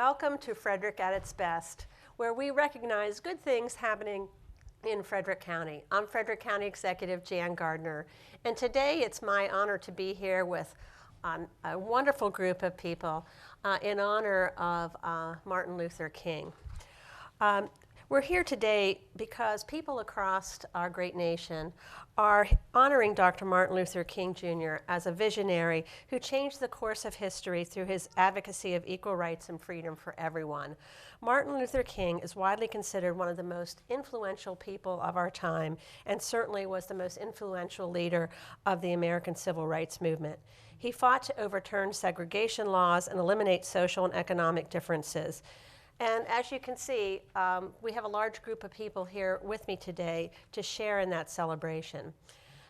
welcome to Frederick at its best, where we recognize good things happening in Frederick County. I'm Frederick County Executive Jan Gardner, and today it's my honor to be here with a wonderful group of people in honor of Martin Luther King. We're here today because people across our great nation are honoring Dr. Martin Luther King Jr. as a visionary who changed the course of history through his advocacy of equal rights and freedom for everyone. Martin Luther King is widely considered one of the most influential people of our time and certainly was the most influential leader of the American Civil Rights Movement. He fought to overturn segregation laws and eliminate social and economic differences. And as you can see, we have a large group of people here with me today to share in that celebration.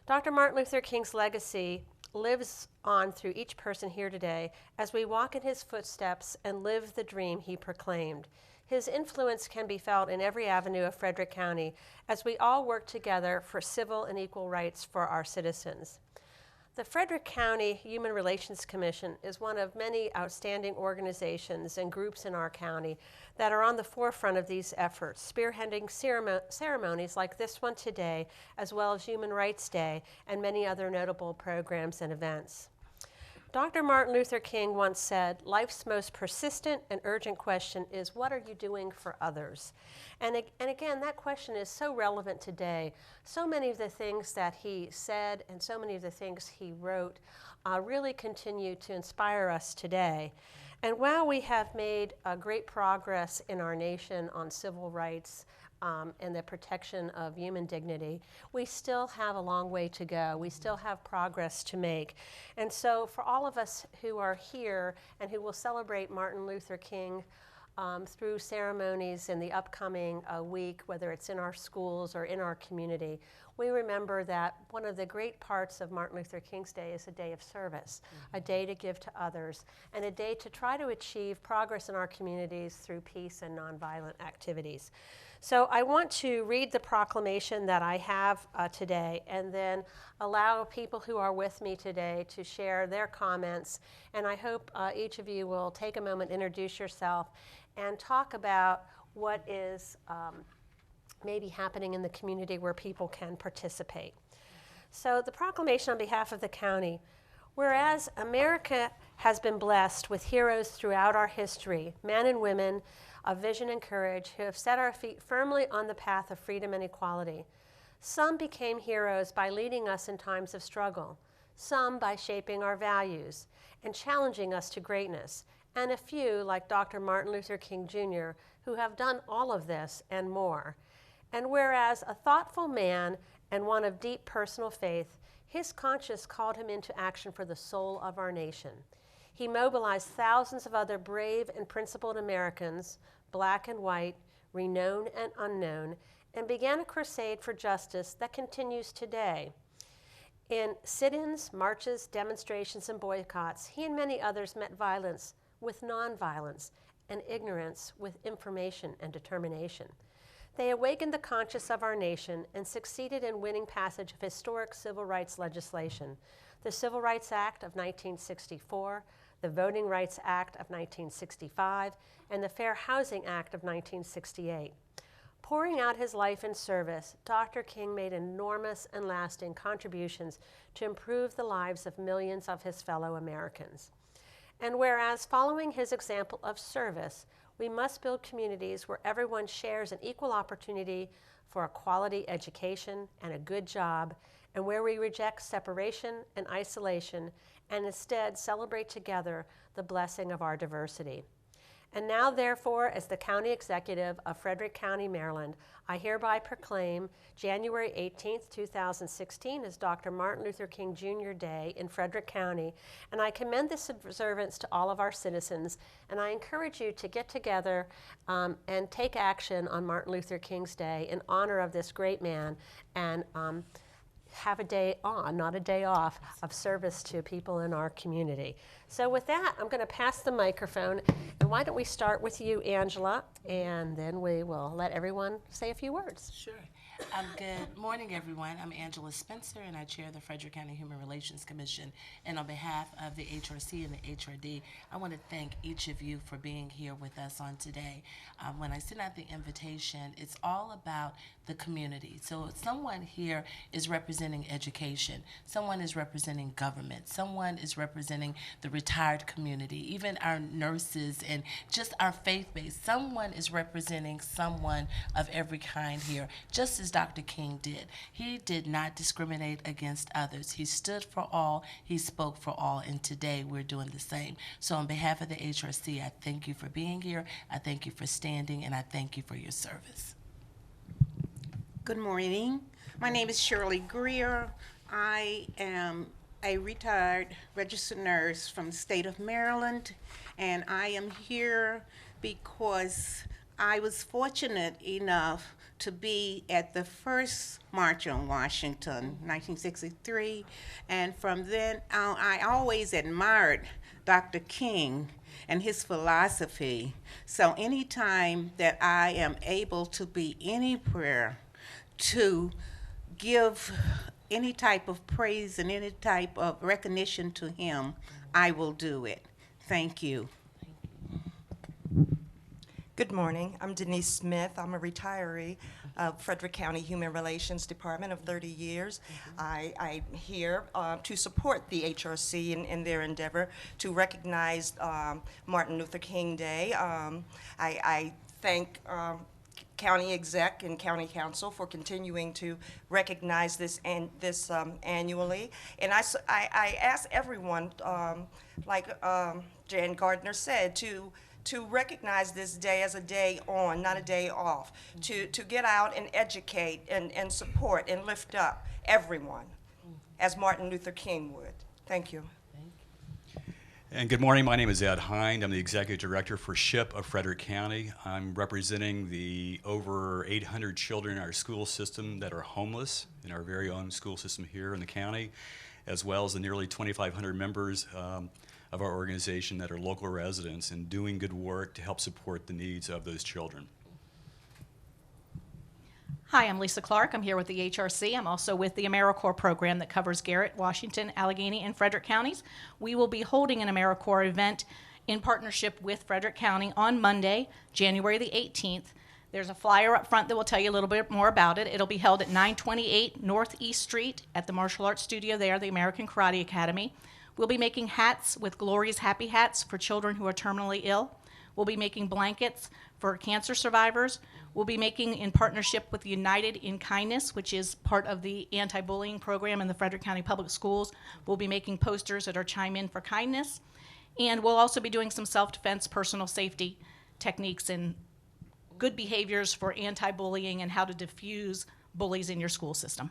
Dr. Martin Luther King's legacy lives on through each person here today as we walk in his footsteps and live the dream he proclaimed. His influence can be felt in every avenue of Frederick County as we all work together for civil and equal rights for our citizens. The Frederick County Human Relations Commission is one of many outstanding organizations and groups in our county that are on the forefront of these efforts, spearheading ceremonies like this one today, as well as Human Rights Day and many other notable programs and events. Dr. Martin Luther King once said, "Life's most persistent and urgent question is, what are you doing for others?" And again, that question is so relevant today. So many of the things that he said and so many of the things he wrote really continue to inspire us today. And while we have made great progress in our nation on civil rights and the protection of human dignity, we still have a long way to go. We still have progress to make. And so for all of us who are here and who will celebrate Martin Luther King through ceremonies in the upcoming week, whether it's in our schools or in our community, we remember that one of the great parts of Martin Luther King's Day is a day of service, a day to give to others, and a day to try to achieve progress in our communities through peace and nonviolent activities. So I want to read the proclamation that I have today and then allow people who are with me today to share their comments. And I hope each of you will take a moment, introduce yourself, and talk about what is maybe happening in the community where people can participate. So the proclamation on behalf of the county: whereas America has been blessed with heroes throughout our history, men and women of vision and courage who have set our feet firmly on the path of freedom and equality. Some became heroes by leading us in times of struggle, some by shaping our values and challenging us to greatness, and a few, like Dr. Martin Luther King Jr., who have done all of this and more. And whereas a thoughtful man and one of deep personal faith, his conscience called him into action for the soul of our nation. He mobilized thousands of other brave and principled Americans, black and white, renowned and unknown, and began a crusade for justice that continues today. In sit-ins, marches, demonstrations, and boycotts, he and many others met violence with nonviolence and ignorance with information and determination. They awakened the conscience of our nation and succeeded in winning passage of historic civil rights legislation, the Civil Rights Act of 1964, the Voting Rights Act of 1965, and the Fair Housing Act of 1968. Pouring out his life in service, Dr. King made enormous and lasting contributions to improve the lives of millions of his fellow Americans. And whereas following his example of service, we must build communities where everyone shares an equal opportunity for a quality education and a good job, and where we reject separation and isolation and instead celebrate together the blessing of our diversity. And now, therefore, as the County Executive of Frederick County, Maryland, I hereby proclaim January 18th, 2016 as Dr. Martin Luther King Jr. Day in Frederick County, and I commend this observance to all of our citizens, and I encourage you to get together and take action on Martin Luther King's Day in honor of this great man and have a day on, not a day off, of service to people in our community. So with that, I'm going to pass the microphone, and why don't we start with you, Angela, and then we will let everyone say a few words. Sure. Good morning, everyone. I'm Angela Spencer, and I chair the Frederick County Human Relations Commission. And on behalf of the HRC and the HRD, I want to thank each of you for being here with us on today. When I sent out the invitation, it's all about the community. So someone here is representing education, someone is representing government, someone is representing the retired community, even our nurses and just our faith-based. Someone is representing someone of every kind here, just as Dr. King did. He did not discriminate against others. He stood for all, he spoke for all, and today we're doing the same. So on behalf of the HRC, I thank you for being here, I thank you for standing, and I thank you for your service. Good morning. My name is Shirley Greer. I am a retired registered nurse from the state of Maryland, and I am here because I was fortunate enough to be at the first March on Washington, 1963, and from then on, I always admired Dr. King and his philosophy. So anytime that I am able to be anywhere to give any type of praise and any type of recognition to him, I will do it. Thank you. Good morning. I'm Denise Smith. I'm a retiree of Frederick County Human Relations Department of 30 years. I'm here to support the HRC in their endeavor to recognize Martin Luther King Day. I thank County Exec and County Council for continuing to recognize this annually. And I ask everyone, like Jan Gardner said, to recognize this day as a day on, not a day off, to get out and educate and support and lift up everyone, as Martin Luther King would. Thank you. And good morning, my name is Ed Hind. I'm the Executive Director for SHIP of Frederick County. I'm representing the over 800 children in our school system that are homeless in our very own school system here in the county, as well as the nearly 2,500 members of our organization that are local residents and doing good work to help support the needs of those children. Hi, I'm Lisa Clark. I'm here with the HRC. I'm also with the AmeriCorps program that covers Garrett, Washington, Allegheny, and Frederick counties. We will be holding an AmeriCorps event in partnership with Frederick County on Monday, January the 18th. There's a flyer up front that will tell you a little bit more about it. It'll be held at 928 Northeast Street at the martial arts studio there, the American Karate Academy. We'll be making hats with Glory's Happy Hats for children who are terminally ill. We'll be making blankets for cancer survivors. We'll be making, in partnership with United in Kindness, which is part of the anti-bullying program in the Frederick County Public Schools, we'll be making posters that are Chime In for Kindness. And we'll also be doing some self-defense, personal safety techniques and good behaviors for anti-bullying and how to diffuse bullies in your school system.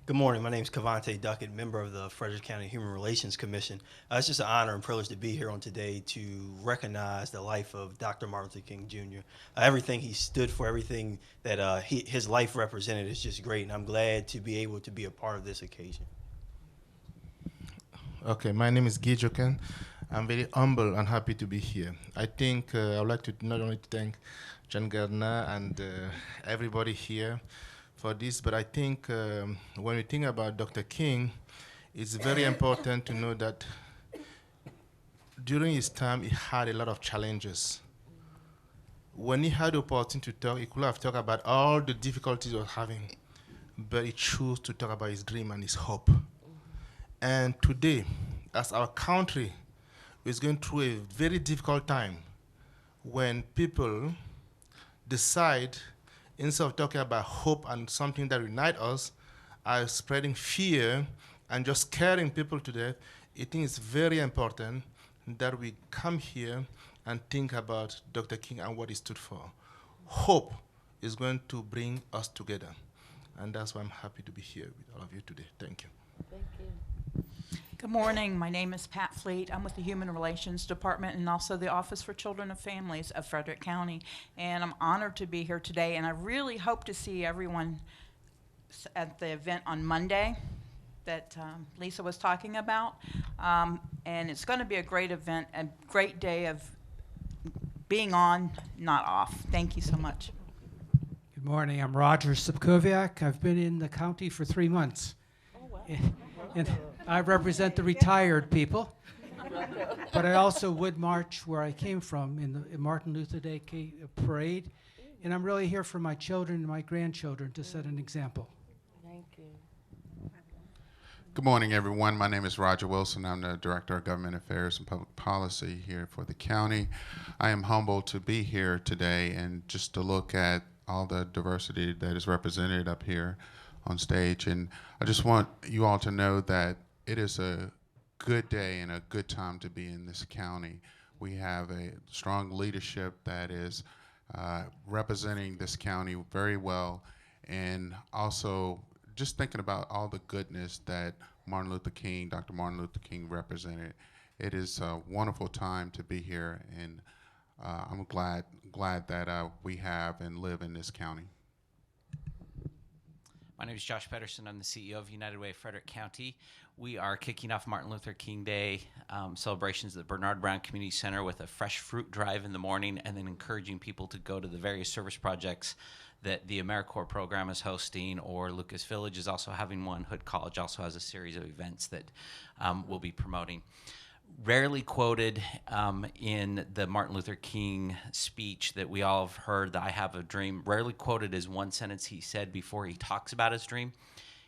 Good morning. My name is Cavante Duckett, member of the Frederick County Human Relations Commission. It's just an honor and privilege to be here on today to recognize the life of Dr. Martin Luther King Jr. Everything he stood for, everything that his life represented is just great, and I'm glad to be able to be a part of this occasion. Okay, my name is Guy Joken. I'm very humble and happy to be here. I think I would like to not only thank Jan Gardner and everybody here for this, but I think when we think about Dr. King, it's very important to know that during his time, he had a lot of challenges. When he had the opportunity to talk, he could have talked about all the difficulties he was having, but he chose to talk about his dream and his hope. And today, as our country is going through a very difficult time, when people decide, instead of talking about hope and something that unites us, are spreading fear and just scaring people to death, I think it's very important that we come here and think about Dr. King and what he stood for. Hope is going to bring us together. And that's why I'm happy to be here with all of you today. Thank you. Thank you. Good morning. My name is Pat Fleet. I'm with the Human Relations Department and also the Office for Children and Families of Frederick County. And I'm honored to be here today, and I really hope to see everyone at the event on Monday that Lisa was talking about. And it's going to be a great event, a great day of being on, not off. Thank you so much. Good morning. I'm Roger Sipkoviak. I've been in the county for 3 months. And I represent the retired people. But I also would march where I came from in the Martin Luther Day parade. And I'm really here for my children and my grandchildren to set an example. Thank you. Good morning, everyone. My name is Roger Wilson. I'm the Director of Government Affairs and Public Policy here for the county. I am humbled to be here today and just to look at all the diversity that is represented up here on stage. And I just want you all to know that it is a good day and a good time to be in this county. We have a strong leadership that is representing this county very well, and also just thinking about all the goodness that Dr. Martin Luther King represented. It is a wonderful time to be here, and I'm glad that we have and live in this county. My name is Josh Pedersen. I'm the CEO of United Way of Frederick County. We are kicking off Martin Luther King Day celebrations at the Bernard Brown Community Center with a fresh fruit drive in the morning, and then encouraging people to go to the various service projects that the AmeriCorps program is hosting, or Lucas Village is also having one. Hood College also has a series of events that we'll be promoting. Rarely quoted in the Martin Luther King speech that we all have heard, that I have a dream, rarely quoted is one sentence he said before he talks about his dream.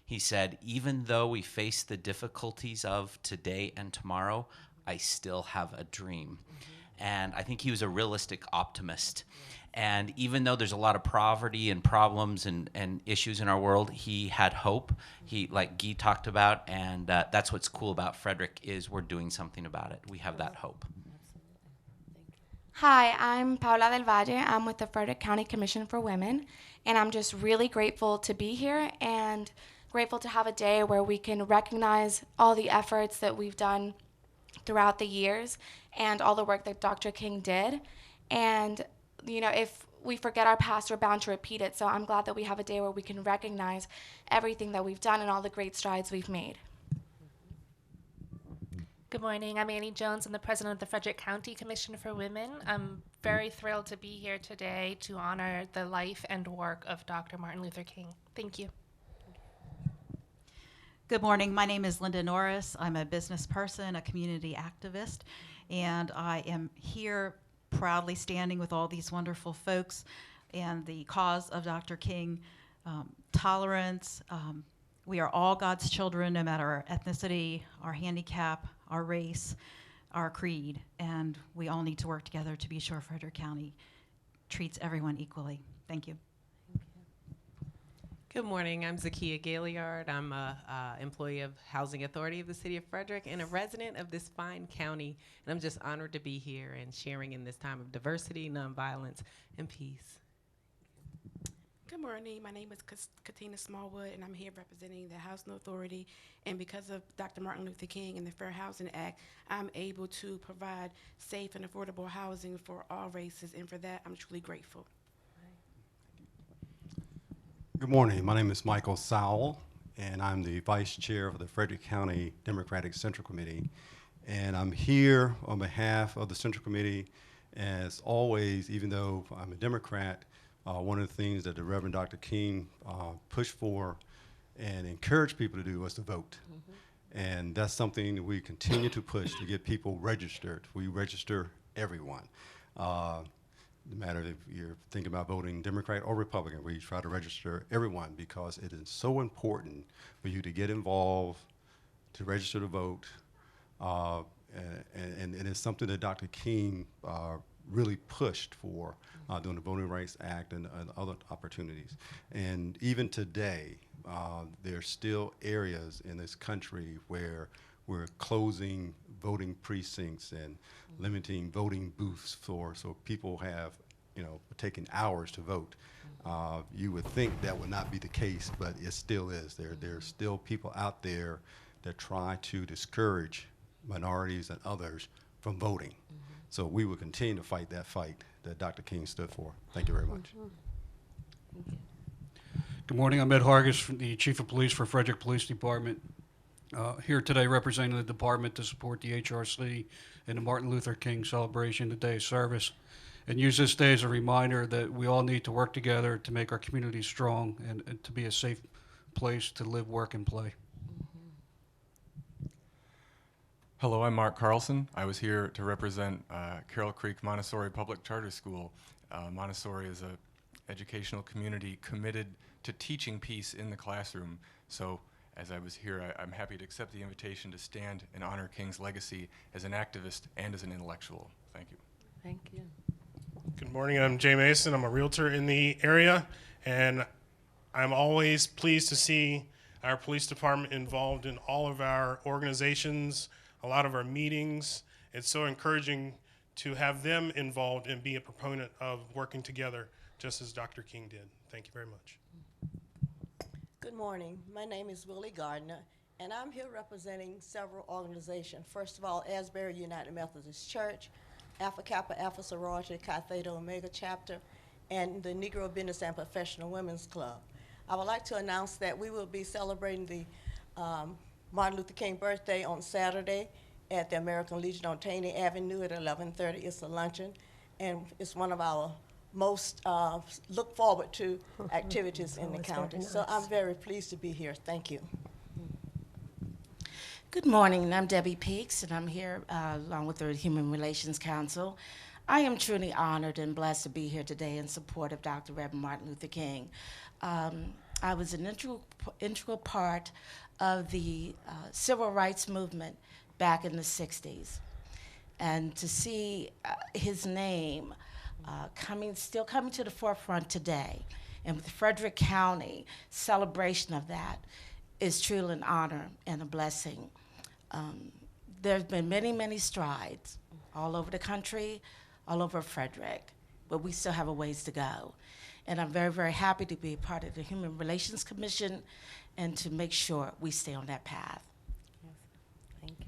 He said, "Even though we face the difficulties of today and tomorrow, I still have a dream." And I think he was a realistic optimist. And even though there's a lot of poverty and problems and issues in our world, he had hope. He, like Guy talked about, and that's what's cool about Frederick, is we're doing something about it. We have that hope. Hi, I'm Paula del Valle. I'm with the Frederick County Commission for Women, and I'm just really grateful to be here and grateful to have a day where we can recognize all the efforts that we've done throughout the years and all the work that Dr. King did. And you know, if we forget our past, we're bound to repeat it. So I'm glad that we have a day where we can recognize everything that we've done and all the great strides we've made. Good morning. I'm Annie Jones. I'm the president of the Frederick County Commission for Women. I'm very thrilled to be here today to honor the life and work of Dr. Martin Luther King. Thank you. Good morning. My name is Linda Norris. I'm a business person, a community activist, and I am here proudly standing with all these wonderful folks and the cause of Dr. King, tolerance. We are all God's children, no matter our ethnicity, our handicap, our race, our creed, and we all need to work together to be sure Frederick County treats everyone equally. Thank you. Good morning. I'm Zakia Gailliard. I'm an employee of Housing Authority of the City of Frederick and a resident of this fine county. And I'm just honored to be here and sharing in this time of diversity, nonviolence, and peace. Good morning. My name is Katina Smallwood, and I'm here representing the Housing Authority. And because of Dr. Martin Luther King and the Fair Housing Act, I'm able to provide safe and affordable housing for all races. And for that, I'm truly grateful. Good morning. My name is Michael Sowell, and I'm the Vice Chair of the Frederick County Democratic Central Committee. And I'm here on behalf of the Central Committee. As always, even though I'm a Democrat, one of the things that the Reverend Dr. King pushed for and encouraged people to do was to vote. And that's something that we continue to push to get people registered. We register everyone. No matter if you're thinking about voting Democrat or Republican, we try to register everyone because it is so important for you to get involved, to register to vote, and it's something that Dr. King really pushed for during the Voting Rights Act and other opportunities. And even today, there are still areas in this country where we're closing voting precincts and limiting voting booths so people have, taking hours to vote. You would think that would not be the case, but it still is. There's still people out there that try to discourage minorities and others from voting. So we will continue to fight that fight that Dr. King stood for. Thank you very much. Good morning. I'm Ed Hargis, the Chief of Police for Frederick Police Department. Here today representing the department to support the HRC and the Martin Luther King celebration, the Day of Service, and use this day as a reminder that we all need to work together to make our community strong and to be a safe place to live, work, and play. Hello, I'm Mark Carlson. I was here to represent Carroll Creek Montessori Public Charter School. Montessori is an educational community committed to teaching peace in the classroom. So as I was here, I'm happy to accept the invitation to stand and honor King's legacy as an activist and as an intellectual. Thank you. Thank you. Good morning, I'm Jay Mason. I'm a realtor in the area, and I'm always pleased to see our police department involved in all of our organizations, a lot of our meetings. It's so encouraging to have them involved and be a proponent of working together, just as Dr. King did. Thank you very much. Good morning. My name is Willie Gardner, and I'm here representing several organizations. First of all, Asbury United Methodist Church, Alpha Kappa Alpha Sorority Chi Theta Omega Chapter, and the Negro Business and Professional Women's Club. I would like to announce that we will be celebrating the Martin Luther King birthday on Saturday at the American Legion on Taney Avenue at 11:30. It's a luncheon, and it's one of our most look forward to activities in the county. Nice. So I'm very pleased to be here. Thank you. Good morning, I'm Debbie Peaks, and I'm here along with the Human Relations Council. I am truly honored and blessed to be here today in support of Dr. Reverend Martin Luther King. I was an integral part of the civil rights movement back in the 60s. And to see his name still coming to the forefront today, and with the Frederick County celebration of that, is truly an honor and a blessing. There's been many, many strides all over the country, all over Frederick, but we still have a ways to go. And I'm very, very happy to be a part of the Human Relations Commission and to make sure we stay on that path. Thank you.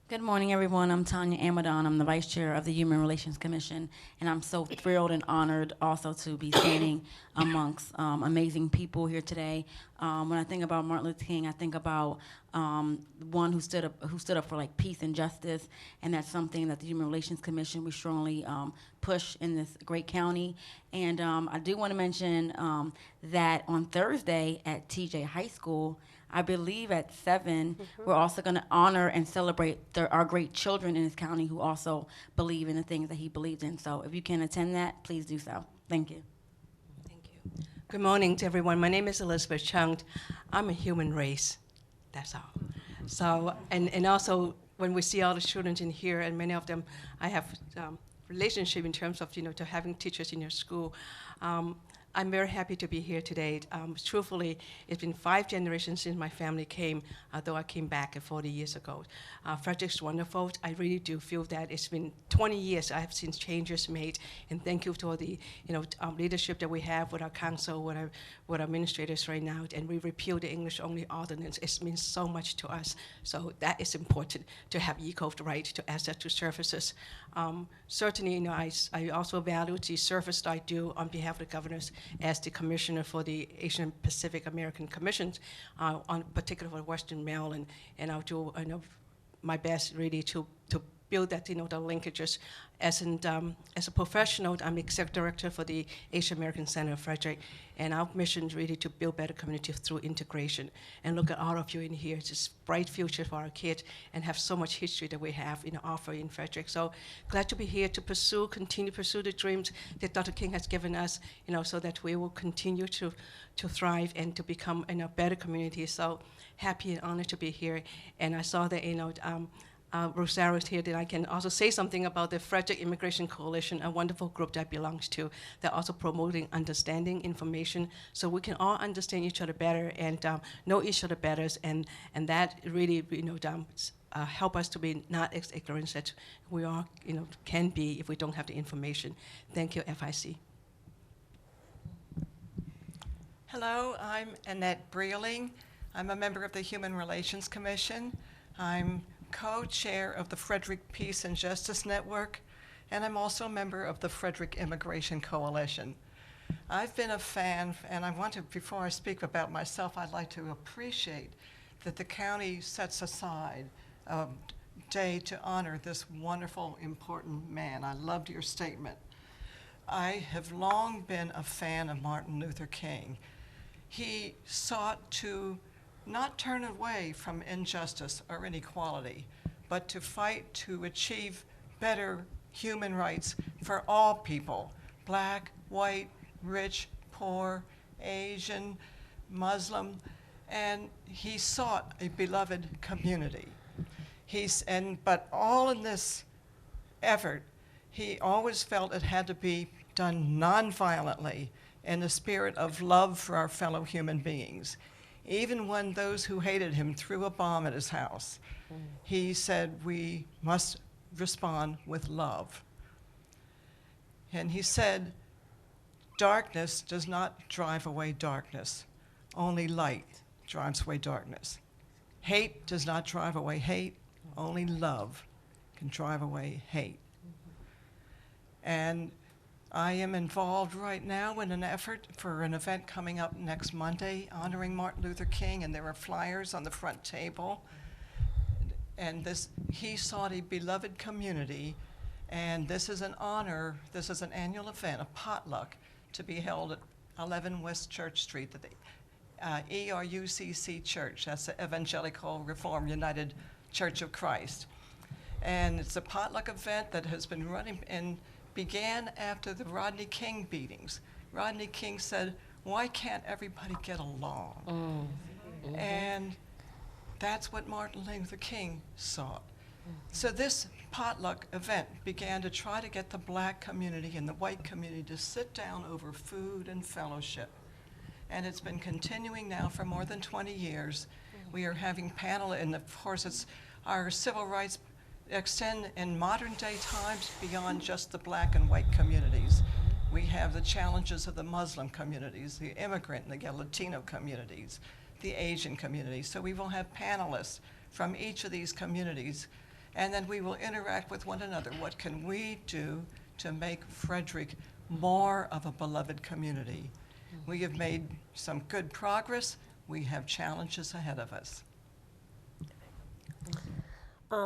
Good morning, everyone. I'm Tanya Amadon. I'm the Vice Chair of the Human Relations Commission, and I'm so thrilled and honored also to be standing amongst amazing people here today. When I think about Martin Luther King, I think about one who stood up for like peace and justice, and that's something that the Human Relations Commission we strongly push in this great county. And I do want to mention that on Thursday at TJ High School, I believe at 7, we're also going to honor and celebrate our great children in this county who also believe in the things that he believes in. So if you can attend that, please do so. Thank you. Good morning to everyone. My name is Elizabeth Chung. I'm a human race. That's all. So, and also when we see all the students in here, and many of them, I have relationship in terms of, to having teachers in your school. I'm very happy to be here today. Truthfully, it's been 5 generations since my family came, though I came back 40 years ago. Frederick's wonderful. I really do feel that it's been 20 years I have seen changes made, and thank you to all the leadership that we have with our council, with our administrators right now, and we repealed the English-only ordinance. It means so much to us. So that is important to have equal right to access to services. Certainly, I also value the service that I do on behalf of the governors as the commissioner for the Asian Pacific American Commissions, on particular for Western Maryland, and I'll do my best really to build that the linkages. As a professional, I'm executive director for the Asian American Center of Frederick, and our mission is really to build better communities through integration. And look at all of you in here, it's just bright future for our kids, and have so much history that we have offer in Frederick. So glad to be here to continue to pursue the dreams that Dr. King has given us, so that we will continue to thrive and to become a better community. So happy and honored to be here. And I saw that Rosario is here, that I can also say something about the Frederick Immigration Coalition, a wonderful group that belongs to. They're also promoting understanding information, so we can all understand each other better and know each other better, and that really help us to be not as ignorant that we all can be if we don't have the information. Thank you, FIC. Hello, I'm Annette Breeling. I'm a member of the Human Relations Commission. I'm co-chair of the Frederick Peace and Justice Network, and I'm also a member of the Frederick Immigration Coalition. I've been a fan, and I want to, before I speak about myself, I'd like to appreciate that the county sets aside a day to honor this wonderful, important man. I loved your statement. I have long been a fan of Martin Luther King. He sought to not turn away from injustice or inequality, but to fight to achieve better human rights for all people, black, white, rich, poor, Asian, Muslim, and he sought a beloved community. But all in this effort, he always felt it had to be done nonviolently in the spirit of love for our fellow human beings. Even when those who hated him threw a bomb at his house, he said we must respond with love. And he said, darkness does not drive away darkness. Only light drives away darkness. Hate does not drive away hate. Only love can drive away hate. And I am involved right now in an effort for an event coming up next Monday honoring Martin Luther King, and there are flyers on the front table. And he sought a beloved community, and this is an honor, this is an annual event, a potluck, to be held at 11 West Church Street, at the ERUCC Church. That's the Evangelical Reformed United Church of Christ. And it's a potluck event that has been running and began after the Rodney King beatings. Rodney King said, why can't everybody get along? And that's what Martin Luther King sought. So this potluck event began to try to get the black community and the white community to sit down over food and fellowship. And it's been continuing now for more than 20 years. We are having panel, and of course it's our civil rights extend in modern day times beyond just the black and white communities. We have the challenges of the Muslim communities, the immigrant and the Latino communities, the Asian communities. So we will have panelists from each of these communities, and then we will interact with one another. What can we do to make Frederick more of a beloved community? We have made some good progress. We have challenges ahead of us.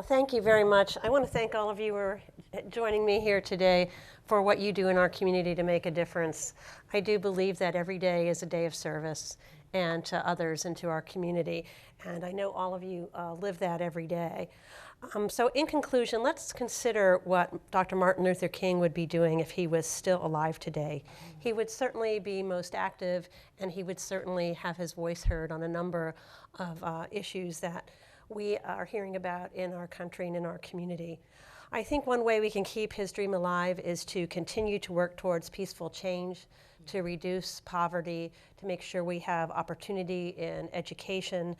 Thank you very much. I want to thank all of you for joining me here today for what you do in our community to make a difference. I do believe that every day is a day of service and to others and to our community, and I know all of you live that every day. So in conclusion, let's consider what Dr. Martin Luther King would be doing if he was still alive today. He would certainly be most active, and he would certainly have his voice heard on a number of issues that we are hearing about in our country and in our community. I think one way we can keep his dream alive is to continue to work towards peaceful change, to reduce poverty, to make sure we have opportunity in education.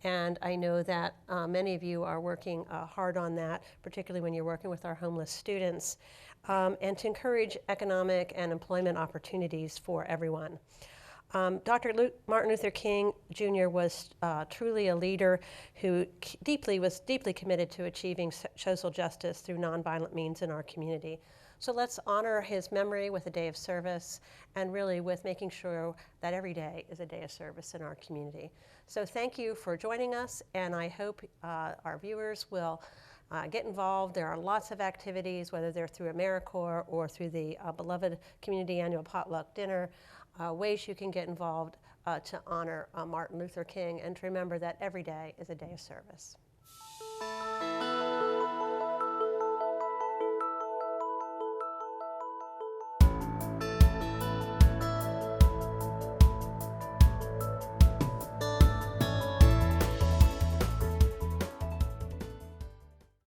And I know that many of you are working hard on that, particularly when you're working with our homeless students, and to encourage economic and employment opportunities for everyone. Dr. Martin Luther King Jr. was truly a leader who was deeply committed to achieving social justice through nonviolent means in our community. So let's honor his memory with a day of service, and really with making sure that every day is a day of service in our community. So thank you for joining us, and I hope our viewers will get involved. There are lots of activities, whether they're through AmeriCorps or through the beloved Community Annual Potluck Dinner, ways you can get involved to honor Martin Luther King, and to remember that every day is a day of service.